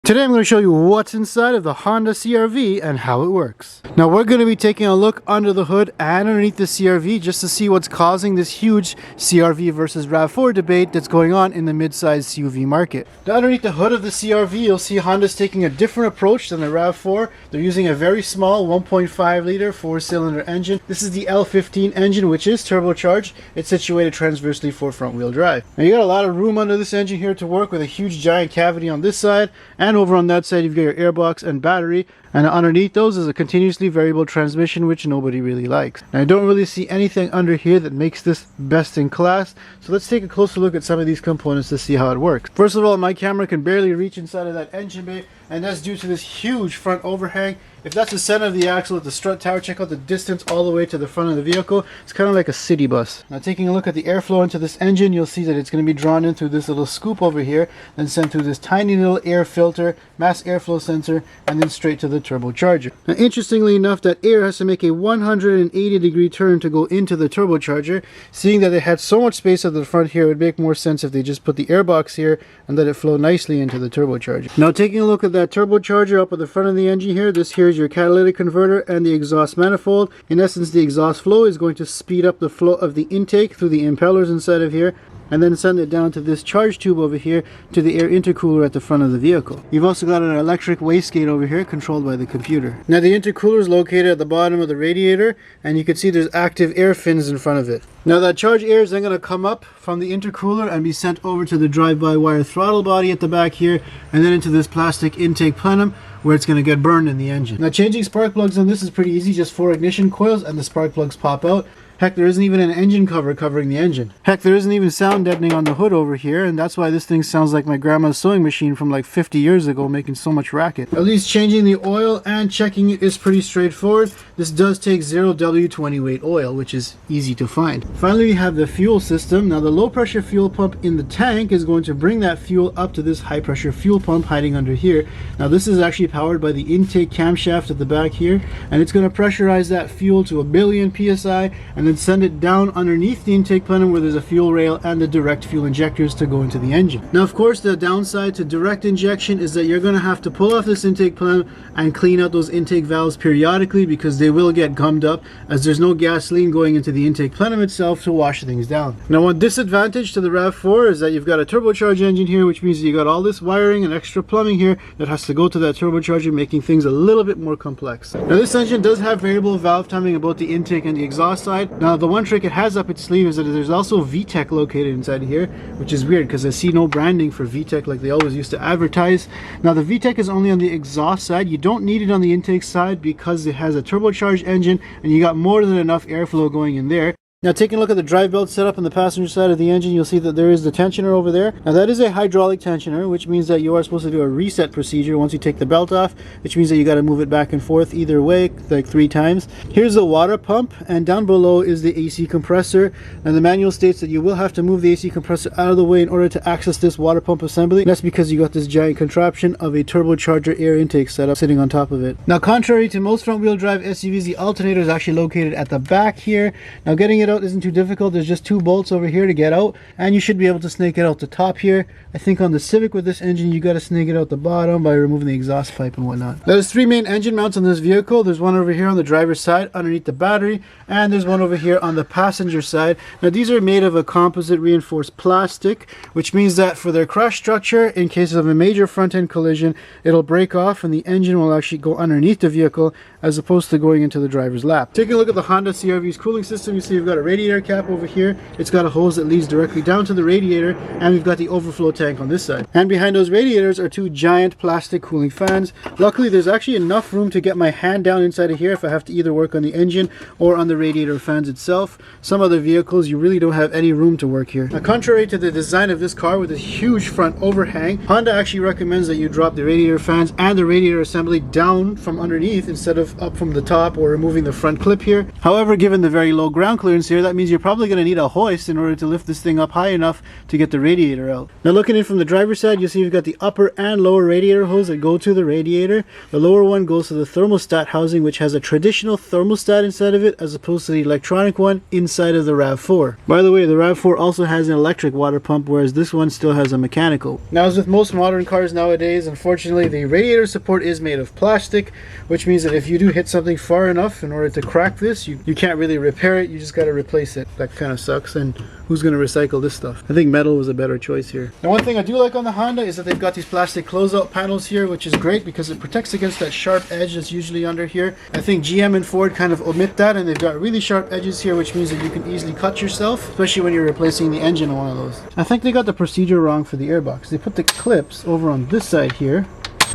Today I'm going to show you what's inside of the Honda CR-V and how it works. Now we're going to be taking a look under the hood and underneath the CR-V just to see what's causing this huge CR-V versus RAV4 debate that's going on in the mid-size CUV market. Now underneath the hood of the CR-V you'll see Honda's taking a different approach than the RAV4. They're using a very small 1.5 liter 4-cylinder engine. This is the L15 engine, which is turbocharged. It's situated transversely for front wheel drive. Now you got a lot of room under this engine here to work with a huge giant cavity on this side, and over on that side you've got your airbox and battery, and underneath those is a continuously variable transmission, which nobody really likes. Now I don't really see anything under here that makes this best in class, so let's take a closer look at some of these components to see how it works. First of all, my camera can barely reach inside of that engine bay, and that's due to this huge front overhang. If that's the center of the axle at the strut tower, check out the distance all the way to the front of the vehicle. It's kind of like a city bus. Now taking a look at the airflow into this engine, you'll see that it's going to be drawn in through this little scoop over here, then sent through this tiny little air filter, mass airflow sensor, and then straight to the turbocharger. Now interestingly enough, that air has to make a 180-degree turn to go into the turbocharger. Seeing that it had so much space at the front here, it would make more sense if they just put the airbox here and let it flow nicely into the turbocharger. Now taking a look at that turbocharger up at the front of the engine here, this here is your catalytic converter and the exhaust manifold. In essence, the exhaust flow is going to speed up the flow of the intake through the impellers inside of here, and then send it down to this charge tube over here to the air intercooler at the front of the vehicle. You've also got an electric wastegate over here controlled by the computer. Now the intercooler is located at the bottom of the radiator, and you can see there's active air fins in front of it. Now that charged air is then going to come up from the intercooler and be sent over to the drive-by-wire throttle body at the back here, and then into this plastic intake plenum where it's going to get burned in the engine. Now changing spark plugs on this is pretty easy, just 4 ignition coils and the spark plugs pop out. Heck, there isn't even an engine cover covering the engine. Heck, there isn't even sound deadening on the hood over here, and that's why this thing sounds like my grandma's sewing machine from like 50 years ago making so much racket. At least changing the oil and checking it is pretty straightforward. This does take 0W20 weight oil, which is easy to find. Finally, we have the fuel system. Now the low pressure fuel pump in the tank is going to bring that fuel up to this high pressure fuel pump hiding under here. Now this is actually powered by the intake camshaft at the back here, and it's going to pressurize that fuel to 1 billion psi, and then send it down underneath the intake plenum where there's a fuel rail and the direct fuel injectors to go into the engine. Now of course the downside to direct injection is that you're going to have to pull off this intake plenum and clean out those intake valves periodically, because they will get gummed up as there's no gasoline going into the intake plenum itself to wash things down. Now one disadvantage to the RAV4 is that you've got a turbocharged engine here, which means you got all this wiring and extra plumbing here that has to go to that turbocharger, making things a little bit more complex. Now this engine does have variable valve timing about the intake and the exhaust side. Now the one trick it has up its sleeve is that there's also VTEC located inside here, which is weird because I see no branding for VTEC like they always used to advertise. Now the VTEC is only on the exhaust side. You don't need it on the intake side because it has a turbocharged engine and you got more than enough airflow going in there. Now taking a look at the drive belt setup on the passenger side of the engine, you'll see that there is the tensioner over there. Now that is a hydraulic tensioner, which means that you are supposed to do a reset procedure once you take the belt off, which means that you got to move it back and forth either way like 3 times. Here's the water pump, and down below is the AC compressor. And the manual states that you will have to move the AC compressor out of the way in order to access this water pump assembly. And that's because you got this giant contraption of a turbocharger air intake setup sitting on top of it. Now contrary to most front wheel drive SUVs, the alternator is actually located at the back here. Now getting it out isn't too difficult. There's just 2 bolts over here to get out, and you should be able to snake it out the top here. I think on the Civic with this engine you got to snake it out the bottom by removing the exhaust pipe and whatnot. There's 3 main engine mounts on this vehicle. There's one over here on the driver's side underneath the battery, and there's one over here on the passenger side. Now these are made of a composite reinforced plastic, which means that for their crush structure, in case of a major front end collision, it'll break off and the engine will actually go underneath the vehicle as opposed to going into the driver's lap. Taking a look at the Honda CR-V's cooling system, you see you've got a radiator cap over here. It's got a hose that leads directly down to the radiator, and we've got the overflow tank on this side. And behind those radiators are 2 giant plastic cooling fans. Luckily there's actually enough room to get my hand down inside of here if I have to either work on the engine or on the radiator fans itself. Some other vehicles you really don't have any room to work here. Now contrary to the design of this car with this huge front overhang, Honda actually recommends that you drop the radiator fans and the radiator assembly down from underneath instead of up from the top or removing the front clip here. However, given the very low ground clearance distance here, that means you're probably going to need a hoist in order to lift this thing up high enough to get the radiator out. Now looking in from the driver's side, you'll see you've got the upper and lower radiator hose that go to the radiator. The lower one goes to the thermostat housing, which has a traditional thermostat inside of it as opposed to the electronic one inside of the RAV4. By the way, the RAV4 also has an electric water pump, whereas this one still has a mechanical. Now, as with most modern cars nowadays, unfortunately the radiator support is made of plastic, which means that if you do hit something far enough in order to crack this, you can't really repair it, you just got to replace it. That kind of sucks, and who's going to recycle this stuff? I think metal was a better choice here. Now, one thing I do like on the Honda is that they've got these plastic closeout panels here, which is great because it protects against that sharp edge that's usually under here. I think GM and Ford kind of omit that, and they've got really sharp edges here, which means that you can easily cut yourself, especially when you're replacing the engine on one of those. I think they got the procedure wrong for the airbox. They put the clips over on this side here,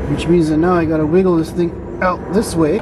which means that now I gotta wiggle this thing out this way,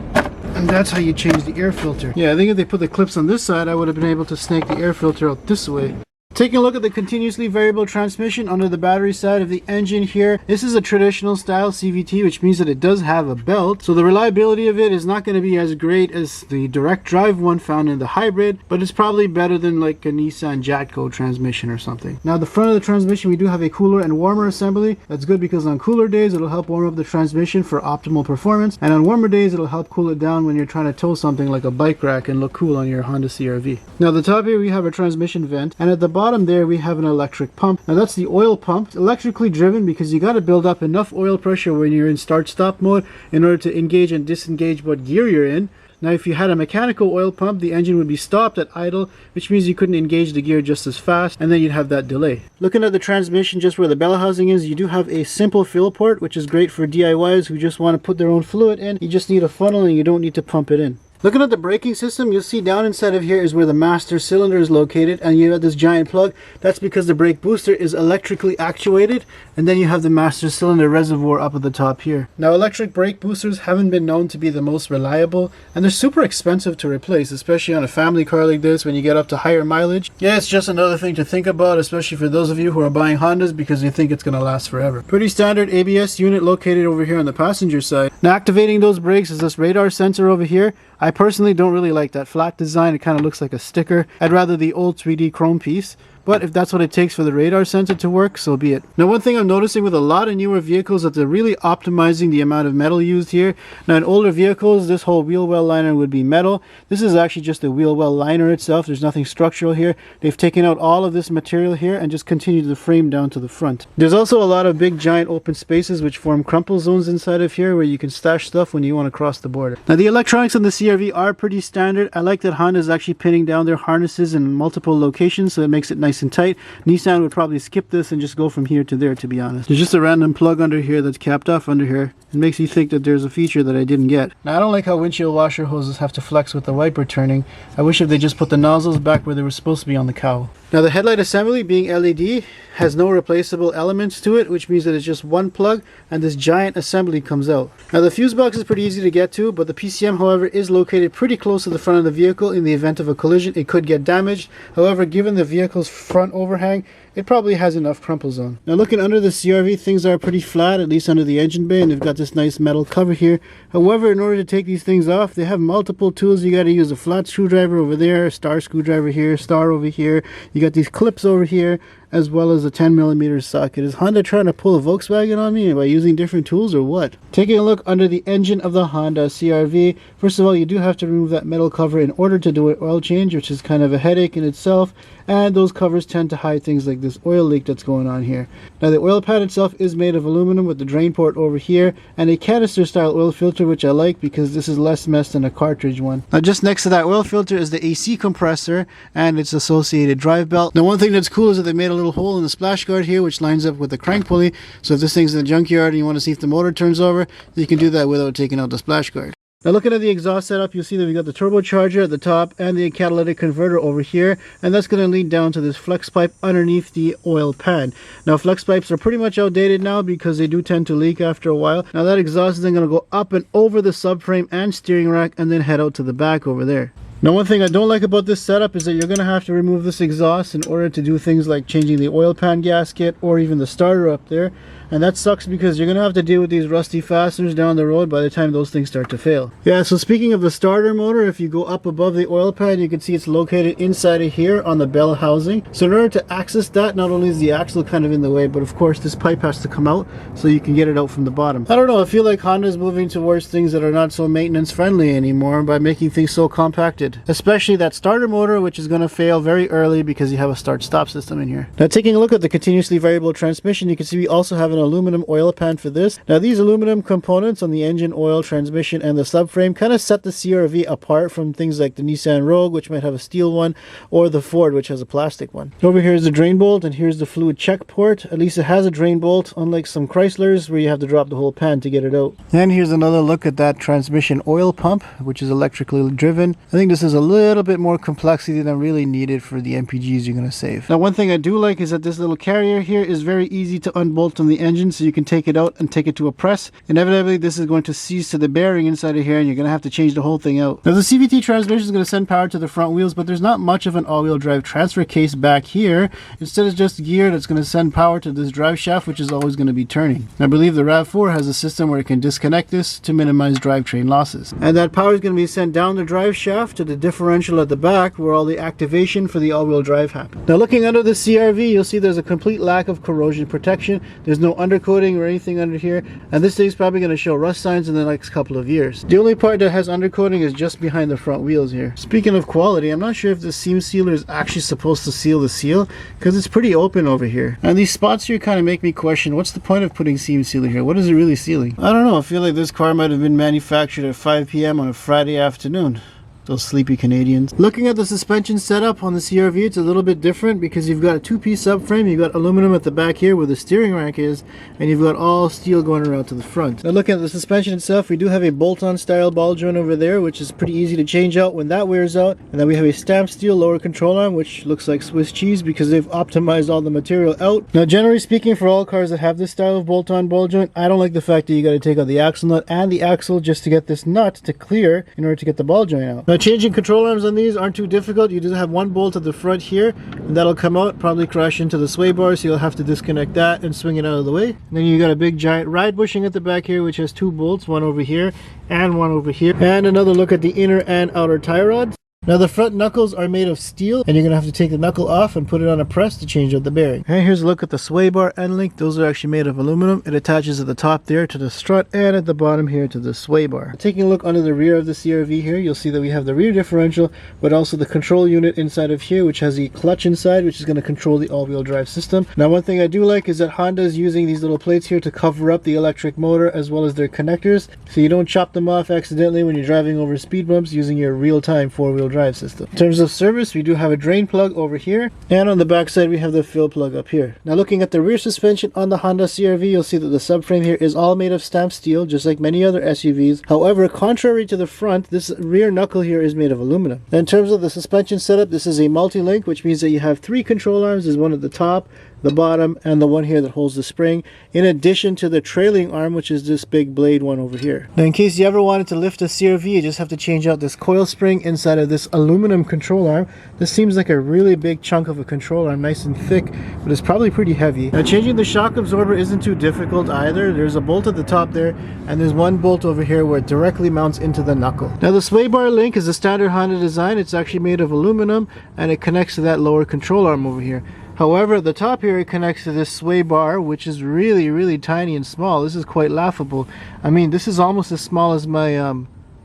and that's how you change the air filter. Yeah, I think if they put the clips on this side, I would have been able to snake the air filter out this way. Taking a look at the continuously variable transmission under the battery side of the engine here. This is a traditional style CVT, which means that it does have a belt. So the reliability of it is not going to be as great as the direct drive one found in the hybrid, but it's probably better than like a Nissan Jatco transmission or something. Now, the front of the transmission, we do have a cooler and warmer assembly. That's good because on cooler days, it'll help warm up the transmission for optimal performance. And on warmer days, it'll help cool it down when you're trying to tow something like a bike rack and look cool on your Honda CR-V. Now, the top here, we have a transmission vent, and at the bottom there we have an electric pump. Now that's the oil pump. It's electrically driven because you got to build up enough oil pressure when you're in start-stop mode in order to engage and disengage what gear you're in. Now if you had a mechanical oil pump, the engine would be stopped at idle, which means you couldn't engage the gear just as fast, and then you'd have that delay. Looking at the transmission, just where the bell housing is, you do have a simple fill port, which is great for DIYs who just want to put their own fluid in. You just need a funnel and you don't need to pump it in. Looking at the braking system, you'll see down inside of here is where the master cylinder is located, and you have this giant plug. That's because the brake booster is electrically actuated, and then you have the master cylinder reservoir up at the top here. Now, electric brake boosters haven't been known to be the most reliable, and they're super expensive to replace, especially on a family car like this when you get up to higher mileage. Yeah, it's just another thing to think about, especially for those of you who are buying Hondas because you think it's going to last forever. Pretty standard ABS unit located over here on the passenger side. Now, activating those brakes is this radar sensor over here. I personally don't really like that flat design. It kind of looks like a sticker. I'd rather the old 3D chrome piece. But if that's what it takes for the radar sensor to work, so be it. Now, one thing I'm noticing with a lot of newer vehicles that they're really optimizing the amount of metal used here. Now, in older vehicles, this whole wheel well liner would be metal. This is actually just the wheel well liner itself. There's nothing structural here. They've taken out all of this material here and just continued the frame down to the front. There's also a lot of big giant open spaces which form crumple zones inside of here where you can stash stuff when you want to cross the border. Now, the electronics on the CR-V are pretty standard. I like that Honda is actually pinning down their harnesses in multiple locations, so it makes it nice and tight. Nissan would probably skip this and just go from here to there, to be honest. There's just a random plug under here that's capped off under here. It makes you think that there's a feature that I didn't get. Now, I don't like how windshield washer hoses have to flex with the wiper turning. I wish if they just put the nozzles back where they were supposed to be on the cowl. Now, the headlight assembly, being LED, has no replaceable elements to it, which means that it's just one plug and this giant assembly comes out. Now, the fuse box is pretty easy to get to, but the PCM, however, is located pretty close to the front of the vehicle. In the event of a collision, it could get damaged. However, given the vehicle's front overhang, it probably has enough crumple zone. Now, looking under the CR-V, things are pretty flat, at least under the engine bay, and they've got this nice metal cover here. However, in order to take these things off, they have multiple tools. You got to use a flat screwdriver over there, a star screwdriver here, star over here. You got these clips over here, as well as a 10mm socket. Is Honda trying to pull a Volkswagen on me by using different tools or what? Taking a look under the engine of the Honda CR-V, first of all, you do have to remove that metal cover in order to do an oil change, which is kind of a headache in itself, and those covers tend to hide things like this oil leak that's going on here. Now, the oil pad itself is made of aluminum with the drain port over here and a canister style oil filter, which I like because this is less mess than a cartridge one. Now, just next to that oil filter is the AC compressor and its associated drive belt. Now, one thing that's cool is that they made a little hole in the splash guard here, which lines up with the crank pulley. So if this thing's in the junkyard and you want to see if the motor turns over, you can do that without taking out the splash guard. Now, looking at the exhaust setup, you'll see that we got the turbocharger at the top and the catalytic converter over here, and that's going to lead down to this flex pipe underneath the oil pan. Now, flex pipes are pretty much outdated now because they do tend to leak after a while. Now, that exhaust is then going to go up and over the subframe and steering rack and then head out to the back over there. Now, one thing I don't like about this setup is that you're going to have to remove this exhaust in order to do things like changing the oil pan gasket or even the starter up there. and that sucks because you're gonna have to deal with these rusty fasteners down the road by the time those things start to fail. Yeah, so speaking of the starter motor, if you go up above the oil pan, you can see it's located inside of here on the bell housing. So in order to access that, not only is the axle kind of in the way, but of course this pipe has to come out so you can get it out from the bottom. I don't know, I feel like Honda's moving towards things that are not so maintenance friendly anymore by making things so compacted, especially that starter motor, which is going to fail very early because you have a start-stop system in here. Now taking a look at the continuously variable transmission, you can see we also have an aluminum oil pan for this. Now these aluminum components on the engine, oil, transmission, and the subframe kind of set the CR-V apart from things like the Nissan Rogue, which might have a steel one, or the Ford, which has a plastic one. Over here is the drain bolt, and here's the fluid check port. At least it has a drain bolt, unlike some Chryslers where you have to drop the whole pan to get it out. And here's another look at that transmission oil pump, which is electrically driven. I think this is a little bit more complexity than really needed for the MPGs you're going to save. Now one thing I do like is that this little carrier here is very easy to unbolt from the engine, so you can take it out and take it to a press. Inevitably this is going to seize to the bearing inside of here, and you're going to have to change the whole thing out. Now the CVT transmission is going to send power to the front wheels, but there's not much of an all-wheel drive transfer case back here. Instead it's just gear that's going to send power to this drive shaft, which is always going to be turning. I believe the RAV4 has a system where it can disconnect this to minimize drivetrain losses. And that power is going to be sent down the drive shaft to the differential at the back where all the activation for the all-wheel drive happens. Now looking under the CR-V, you'll see there's a complete lack of corrosion protection. There's no undercoating or anything under here, and this thing's probably going to show rust signs in the next couple of years. The only part that has undercoating is just behind the front wheels here. Speaking of quality, I'm not sure if the seam sealer is actually supposed to seal the seal, because it's pretty open over here. And these spots here kind of make me question, what's the point of putting seam sealer here? What is it really sealing? I don't know, I feel like this car might have been manufactured at 5 p.m. on a Friday afternoon. Those sleepy Canadians. Looking at the suspension setup on the CR-V, it's a little bit different because you've got a two-piece subframe, you've got aluminum at the back here where the steering rack is, and you've got all steel going around to the front. Now looking at the suspension itself, we do have a bolt-on style ball joint over there, which is pretty easy to change out when that wears out. And then we have a stamped steel lower control arm, which looks like Swiss cheese because they've optimized all the material out. Now generally speaking, for all cars that have this style of bolt-on ball joint, I don't like the fact that you got to take out the axle nut and the axle just to get this nut to clear in order to get the ball joint out. Now changing control arms on these aren't too difficult. You just have one bolt at the front here, and that'll come out, probably crash into the sway bar, so you'll have to disconnect that and swing it out of the way. And then you got a big giant ride bushing at the back here, which has two bolts, one over here and one over here. And another look at the inner and outer tie rods. Now the front knuckles are made of steel, and you're going to have to take the knuckle off and put it on a press to change out the bearing. And here's a look at the sway bar end link. Those are actually made of aluminum. It attaches at the top there to the strut, and at the bottom here to the sway bar. Taking a look under the rear of the CR-V here, you'll see that we have the rear differential, but also the control unit inside of here, which has the clutch inside, which is going to control the all-wheel drive system. Now one thing I do like is that Honda is using these little plates here to cover up the electric motor as well as their connectors, so you don't chop them off accidentally when you're driving over speed bumps using your real-time four-wheel drive system. In terms of service, we do have a drain plug over here, and on the back side we have the fill plug up here. Now looking at the rear suspension on the Honda CR-V, you'll see that the subframe here is all made of stamped steel, just like many other SUVs. However, contrary to the front, this rear knuckle here is made of aluminum. Now in terms of the suspension setup, this is a multi-link, which means that you have three control arms. There's one at the top, the bottom, and the one here that holds the spring, in addition to the trailing arm, which is this big blade one over here. Now in case you ever wanted to lift a CR-V, you just have to change out this coil spring inside of this aluminum control arm. This seems like a really big chunk of a control arm, nice and thick, but it's probably pretty heavy. Now changing the shock absorber isn't too difficult either. There's a bolt at the top there, and there's one bolt over here where it directly mounts into the knuckle. Now the sway bar link is a standard Honda design. It's actually made of aluminum, and it connects to that lower control arm over here. However, at the top here, it connects to this sway bar, which is really, really tiny and small. This is quite laughable. I mean, this is almost as small as my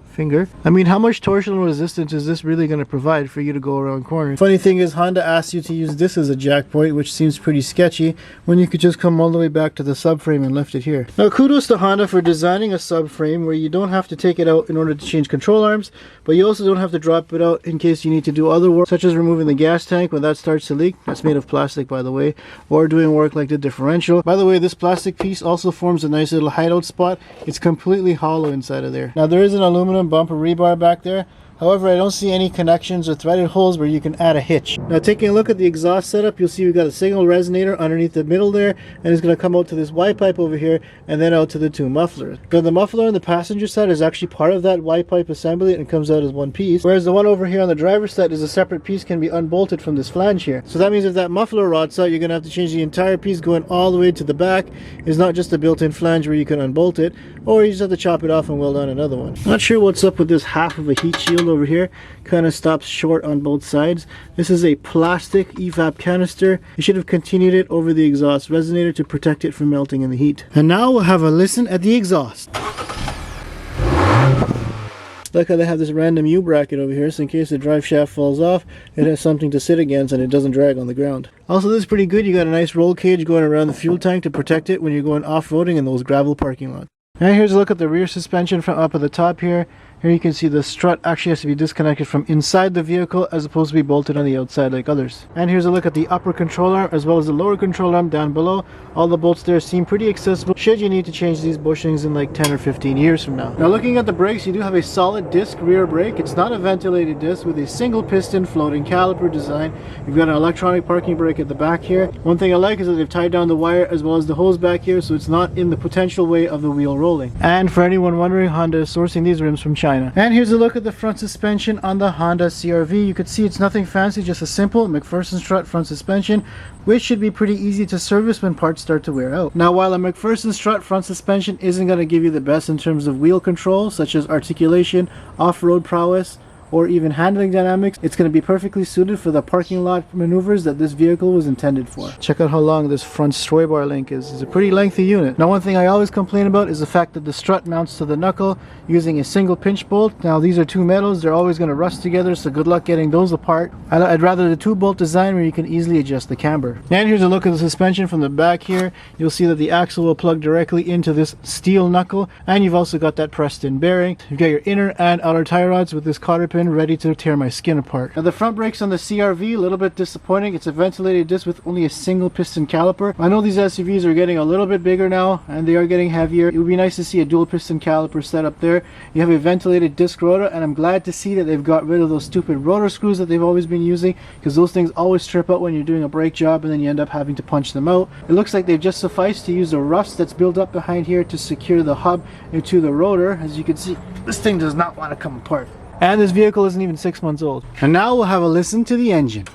finger. I mean, how much torsional resistance is this really going to provide for you to go around corners? Funny thing is, Honda asks you to use this as a jack point, which seems pretty sketchy, when you could just come all the way back to the subframe and lift it here. Now, kudos to Honda for designing a subframe where you don't have to take it out in order to change control arms, but you also don't have to drop it out in case you need to do other work, such as removing the gas tank when that starts to leak. That's made of plastic, by the way, or doing work like the differential. By the way, this plastic piece also forms a nice little hideout spot. It's completely hollow inside of there. Now, there is an aluminum bumper rebar back there, However, I don't see any connections or threaded holes where you can add a hitch. Now taking a look at the exhaust setup, you'll see we've got a single resonator underneath the middle there, and it's going to come out to this Y pipe over here and then out to the two mufflers. Now the muffler on the passenger side is actually part of that Y pipe assembly and comes out as one piece, whereas the one over here on the driver's side is a separate piece, can be unbolted from this flange here. So that means if that muffler rots out, you're going to have to change the entire piece going all the way to the back. It's not just a built-in flange where you can unbolt it, or you just have to chop it off and weld on another one. Not sure what's up with this half of a heat shield over here. Kind of stops short on both sides. This is a plastic EVAP canister. You should have continued it over the exhaust resonator to protect it from melting in the heat. And now we'll have a listen at the exhaust. Like how they have this random U-bracket over here, so in case the drive shaft falls off, it has something to sit against and it doesn't drag on the ground. Also, this is pretty good. You got a nice roll cage going around the fuel tank to protect it when you're going off-roading in those gravel parking lots. And here's a look at the rear suspension from up at the top here. Here you can see the strut actually has to be disconnected from inside the vehicle as opposed to be bolted on the outside like others. And here's a look at the upper control arm as well as the lower control arm down below. All the bolts there seem pretty accessible should you need to change these bushings in like 10 or 15 years from now. Now looking at the brakes, you do have a solid disc rear brake. It's not a ventilated disc with a single piston floating caliper design. You've got an electronic parking brake at the back here. One thing I like is that they've tied down the wire as well as the hose back here, so it's not in the potential way of the wheel rolling. And for anyone wondering, Honda is sourcing these rims from China. And here's a look at the front suspension on the Honda CR-V. You could see it's nothing fancy, just a simple McPherson strut front suspension, which should be pretty easy to service when parts start to wear out. Now, while a McPherson strut front suspension isn't going to give you the best in terms of wheel control, such as articulation, off-road prowess, or even handling dynamics, it's going to be perfectly suited for the parking lot maneuvers that this vehicle was intended for. Check out how long this front sway bar link is. It's a pretty lengthy unit. Now, one thing I always complain about is the fact that the strut mounts to the knuckle using a single pinch bolt. Now, these are two metals. They're always going to rust together, so good luck getting those apart. I'd rather the two bolt design where you can easily adjust the camber. And here's a look at the suspension from the back here. You'll see that the axle will plug directly into this steel knuckle, and you've also got that pressed in bearing. You've got your inner and outer tie rods with this cotter pin ready to tear my skin apart. Now the front brakes on the CR-V, a little bit disappointing. It's a ventilated disc with only a single piston caliper. I know these SUVs are getting a little bit bigger now and they are getting heavier. It would be nice to see a dual piston caliper set up there. You have a ventilated disc rotor, and I'm glad to see that they've got rid of those stupid rotor screws that they've always been using, because those things always trip out when you're doing a brake job and then you end up having to punch them out. It looks like they've just sufficed to use the rust that's built up behind here to secure the hub into the rotor. As you can see, this thing does not want to come apart. And this vehicle isn't even 6 months old. And now we'll have a listen to the engine.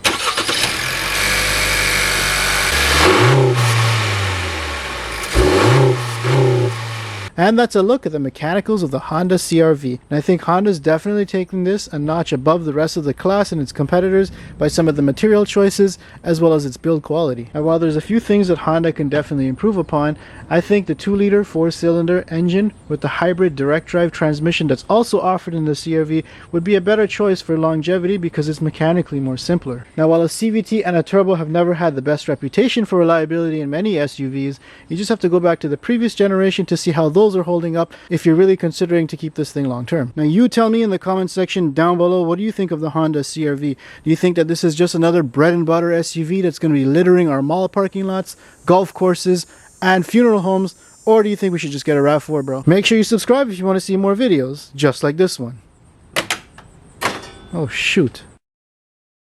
And that's a look at the mechanicals of the Honda CR-V. And I think Honda's definitely taking this a notch above the rest of the class and its competitors by some of the material choices as well as its build quality. And while there's a few things that Honda can definitely improve upon, I think the 2-liter 4-cylinder engine with the hybrid direct drive transmission that's also offered in the CR-V would be a better choice for longevity because it's mechanically more simpler. Now, while a CVT and a turbo have never had the best reputation for reliability in many SUVs, you just have to go back to the previous generation to see how those are holding up if you're really considering to keep this thing long term. Now, you tell me in the comment section down below, what do you think of the Honda CR-V? Do you think that this is just another bread and butter SUV that's going to be littering our mall parking lots, golf courses, and funeral homes? Or do you think we should just get a RAV4, bro? Make sure you subscribe if you want to see more videos just like this one. Oh, shoot.